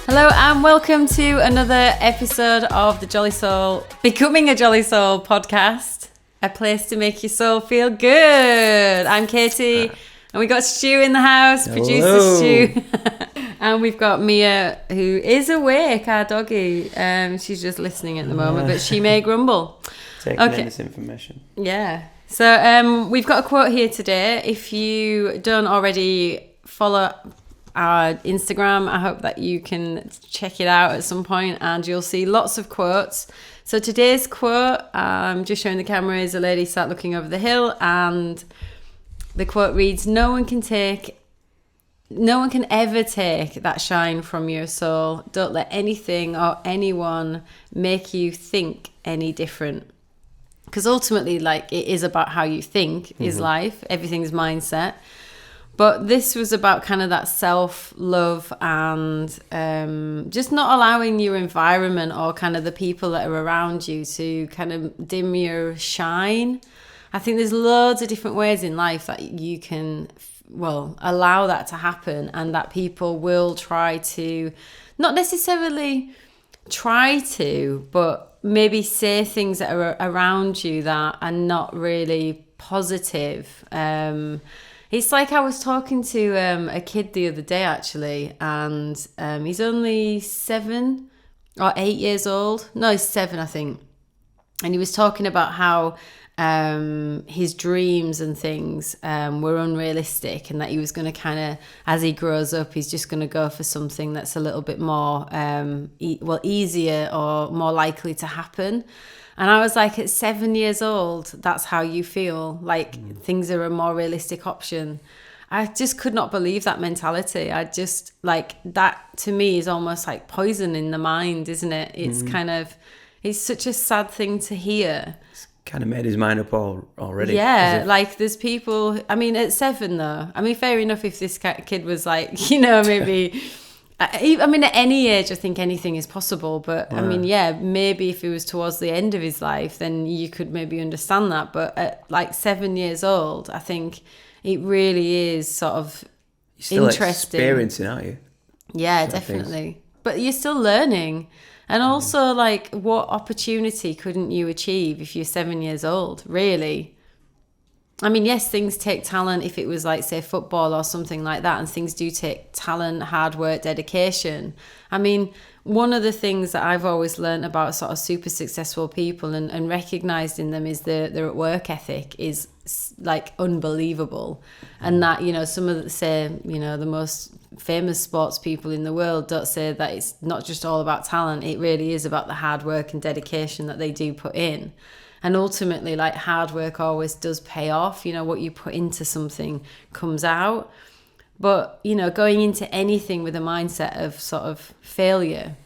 Hello and welcome to another episode of the Jolly Soul, Becoming a Jolly Soul podcast, a place to make your soul feel good. I'm Katie and we got Stu in the house, producer Stu. And we've got Mia, who is awake, our doggy. She's just listening at the moment, but she may grumble. Taking in this information. Yeah. So we've got a quote here today. If you don't already follow our Instagram, I hope that you can check it out at some point and you'll see lots of quotes. So today's quote, I'm just showing the camera, is a lady sat looking over the hill, and the quote reads, no one can ever take that shine from your soul. Don't let anything or anyone make you think any different. Because ultimately, like, it is about how you think is life. Everything's mindset. But this was about kind of that self-love and just not allowing your environment or kind of the people that are around you to kind of dim your shine. I think there's loads of different ways in life that you can, allow that to happen, and that people will try to, not necessarily try to, but maybe say things that are around you that are not really positive. It's like I was talking to a kid the other day, actually, and he's only 7 or 8 years old. No, he's 7, I think. And he was talking about how his dreams and things were unrealistic, and that he was going to kind of, as he grows up, he's just going to go for something that's a little bit more, easier or more likely to happen. And I was like, at 7 years old, that's how you feel, like things are a more realistic option. I just could not believe that mentality. I just, like, that to me is almost like poison in the mind, isn't it? It's kind of, it's such a sad thing to hear. It's kind of made his mind up already. Yeah, like there's people, I mean, at 7 though, I mean, fair enough if this kid was like, you know, maybe... I mean, at any age, I think anything is possible. But I mean, maybe if it was towards the end of his life, then you could maybe understand that. But at like 7 years old, I think it really is sort of you're still interesting. Experiencing, aren't you? Yeah, definitely. But you're still learning. And also, like, what opportunity couldn't you achieve if you're 7 years old, really? I mean, yes, things take talent if it was like, say, football or something like that, and things do take talent, hard work, dedication. I mean, one of the things that I've always learned about sort of super successful people and recognised in them is their work ethic is like unbelievable. And that, you know, some of the, say, you know, the most famous sports people in the world don't say that it's not just all about talent. It really is about the hard work and dedication that they do put in. And ultimately, like, hard work always does pay off. You know, what you put into something comes out. But, you know, going into anything with a mindset of sort of failure,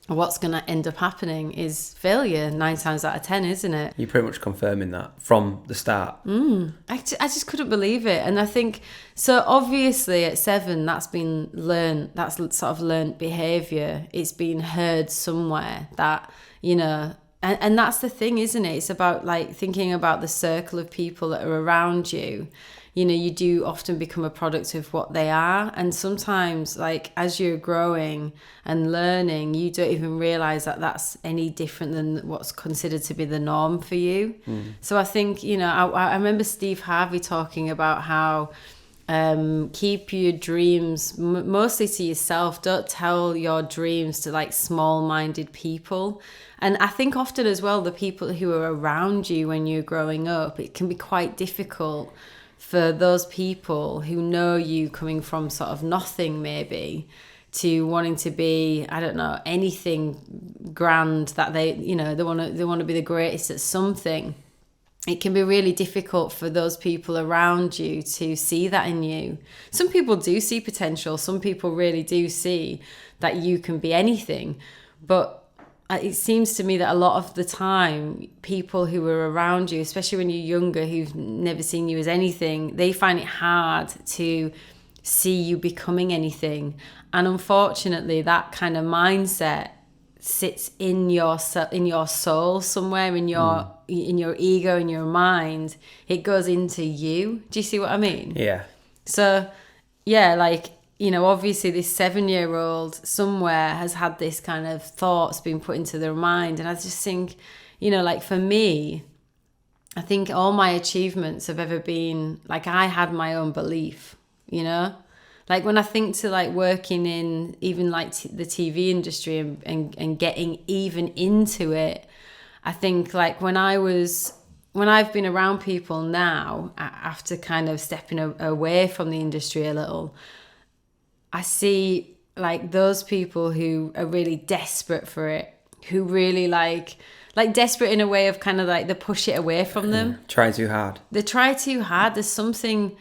what's going to end up happening is failure 9 times out of 10, isn't it? You're pretty much confirming that from the start. I just couldn't believe it. And I think, so obviously at 7, that's been learned, that's sort of learned behaviour. It's been heard somewhere that, you know... And that's the thing, isn't it? It's about, like, thinking about the circle of people that are around you. You know, you do often become a product of what they are. And sometimes, like, as you're growing and learning, you don't even realise that that's any different than what's considered to be the norm for you. So I think, you know, I remember Steve Harvey talking about how keep your dreams mostly to yourself. Don't tell your dreams to, like, small-minded people. And I think often as well, the people who are around you when you're growing up, it can be quite difficult for those people who know you coming from sort of nothing, maybe, to wanting to be, I don't know, anything grand that they, you know, they want to be the greatest at something. It can be really difficult for those people around you to see that in you. Some people do see potential. Some people really do see that you can be anything. But it seems to me that a lot of the time, people who are around you, especially when you're younger, who've never seen you as anything, they find it hard to see you becoming anything. And unfortunately, that kind of mindset sits in your soul somewhere, in your ego, in your mind. It goes into you. Do you see what I mean? Yeah. So, yeah, like, you know, obviously this 7-year-old somewhere has had this kind of thoughts being put into their mind. And I just think, you know, like for me, I think all my achievements have ever been, like I had my own belief, you know? Like when I think to like working in even like the TV industry and getting even into it, I think like when I've been around people now, after kind of stepping away from the industry a little, I see like those people who are really desperate for it, who really like desperate in a way of kind of like they push it away from them. Try too hard. They try too hard. There's something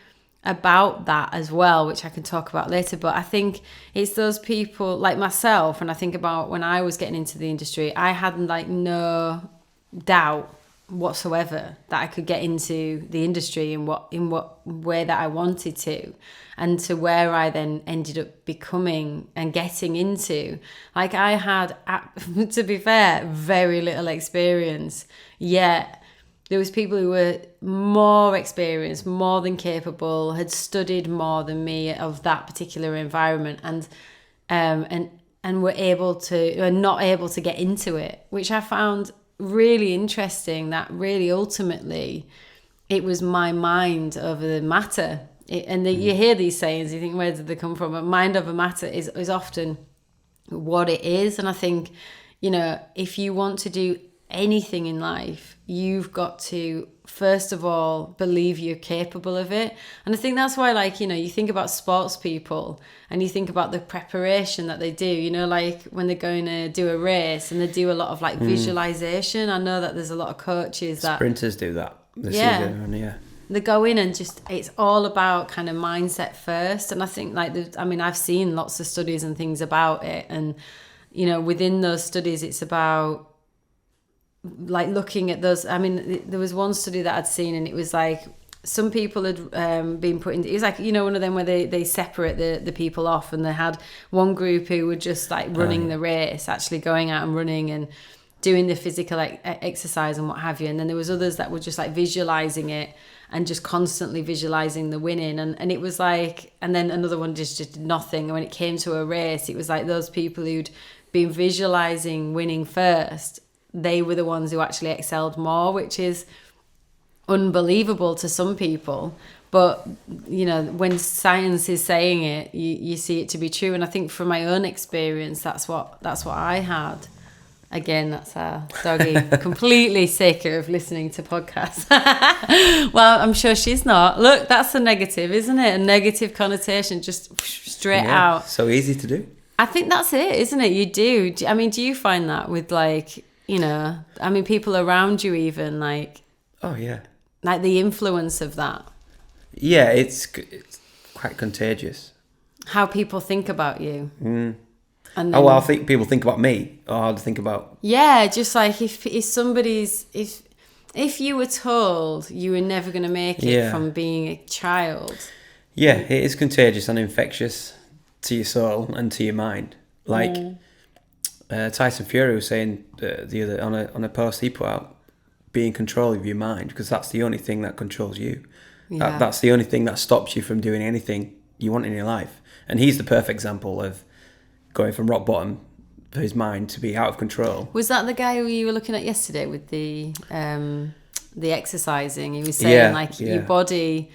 about that as well, which I can talk about later. But I think it's those people like myself, and I think about when I was getting into the industry, I had like no doubt whatsoever that I could get into the industry in what way that I wanted to, and to where I then ended up becoming and getting into. Like I had, to be fair, very little experience, yet there was people who were more experienced, more than capable, had studied more than me of that particular environment, and were not able to get into it, which I found really interesting. That really ultimately it was my mind over the matter. You hear these sayings, you think, where did they come from? But mind over matter is often what it is. And I think, you know, if you want to do anything in life, you've got to first of all believe you're capable of it. And I think that's why, like, you know, you think about sports people and you think about the preparation that they do, you know, like when they're going to do a race and they do a lot of like visualization. I know that there's a lot of coaches that sprinters do that this season. They go in and just, it's all about kind of mindset first. And I think like, I've seen lots of studies and things about it, and you know, within those studies it's about like looking at those. I mean, there was one study that I'd seen, and it was like some people had been put in, it was like, you know, one of them where they separate the people off, and they had one group who were just like running the race, actually going out and running and doing the physical exercise and what have you, and then there was others that were just like visualizing it and just constantly visualizing the winning, and it was like, and then another one just did nothing. And when it came to a race, it was like those people who'd been visualizing winning first, they were the ones who actually excelled more, which is unbelievable to some people. But, you know, when science is saying it, you see it to be true. And I think from my own experience, that's what I had. Again, that's our doggy, completely sick of listening to podcasts. Well, I'm sure she's not. Look, that's a negative, isn't it? A negative connotation, just straight out. So easy to do. I think that's it, isn't it? You do. I mean, do you find that with like, you know, I mean, people around you even like... Oh, yeah. Like the influence of that. Yeah, it's quite contagious. How people think about you. And then, I think people think about me, or how to think about... Yeah, just like if somebody's... If you were told you were never going to make it from being a child... Yeah, it is contagious and infectious to your soul and to your mind. Like Tyson Fury was saying the other on a post he put out, be in control of your mind, because that's the only thing that controls you. Yeah. That's the only thing that stops you from doing anything you want in your life. And he's the perfect example of going from rock bottom for his mind to be out of control. Was that the guy who you were looking at yesterday with the exercising? He was saying your body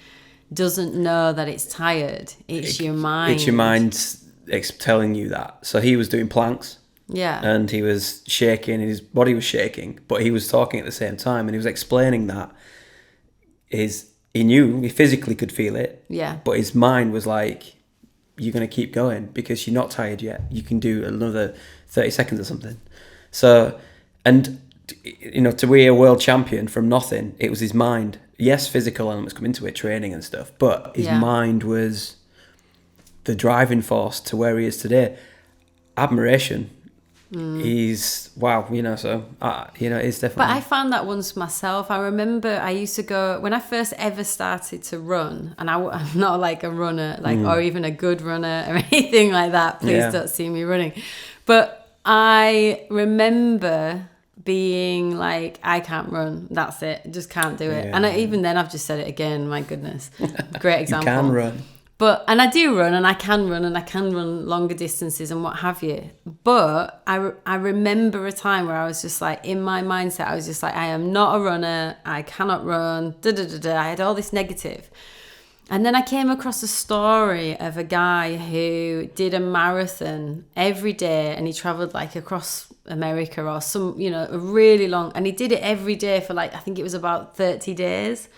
doesn't know that it's tired. It's your mind. It's your mind telling you that. So he was doing planks. Yeah. And he was shaking, and his body was shaking, but he was talking at the same time, and he was explaining that he knew, he physically could feel it. Yeah. But his mind was like, you're going to keep going because you're not tired yet. You can do another 30 seconds or something. So, and, you know, to be a world champion from nothing, it was his mind. Yes, physical elements come into it, training and stuff, but his mind was the driving force to where he is today. Admiration. He's wow, you know, so you know, it's definitely. But I found that once myself. I remember I used to go when I first ever started to run, and I'm not like a runner, like or even a good runner or anything like that. Please don't see me running. But I remember being like, I can't run. That's it. Just can't do it. Yeah. And even then, I've just said it again. My goodness, great example. You can run. and I do run, and I can run longer distances and what have you. But I remember a time where I was just like, in my mindset, I was just like, I am not a runner. I cannot run. I had all this negative. And then I came across a story of a guy who did a marathon every day, and he traveled like across America or some, a really long, and he did it every day for like, I think it was about 30 days.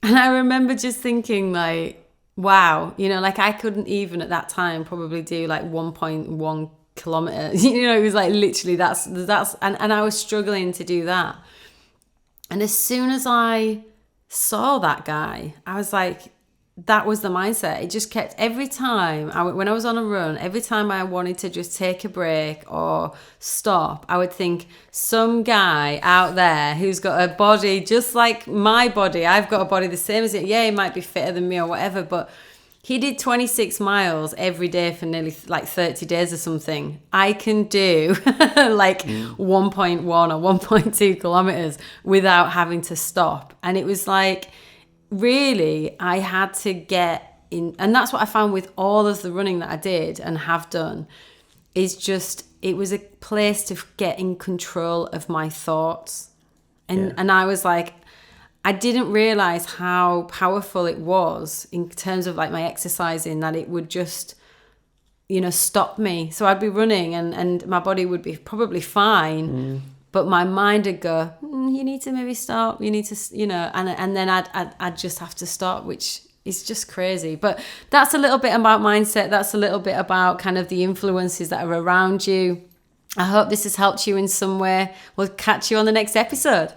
And I remember just thinking like, wow, like I couldn't even at that time probably do like 1.1 kilometers. It was like literally that's and I was struggling to do that. And as soon as I saw that guy, I was like, that was the mindset. It just kept, every time when I was on a run, every time I wanted to just take a break or stop, I would think, some guy out there who's got a body just like my body, I've got a body the same as it. Yeah, he might be fitter than me or whatever, but he did 26 miles every day for nearly like 30 days or something. I can do like 1.1 or 1.2 kilometers without having to stop. And it was like, really, I had to get in, and that's what I found with all of the running that I did and have done, is just, it was a place to get in control of my thoughts. And I was like, I didn't realize how powerful it was in terms of like my exercising, that it would just, stop me. So I'd be running and my body would be probably fine. But my mind would go, you need to maybe stop. You need to, and then I'd just have to stop, which is just crazy. But that's a little bit about mindset. That's a little bit about kind of the influences that are around you. I hope this has helped you in some way. We'll catch you on the next episode.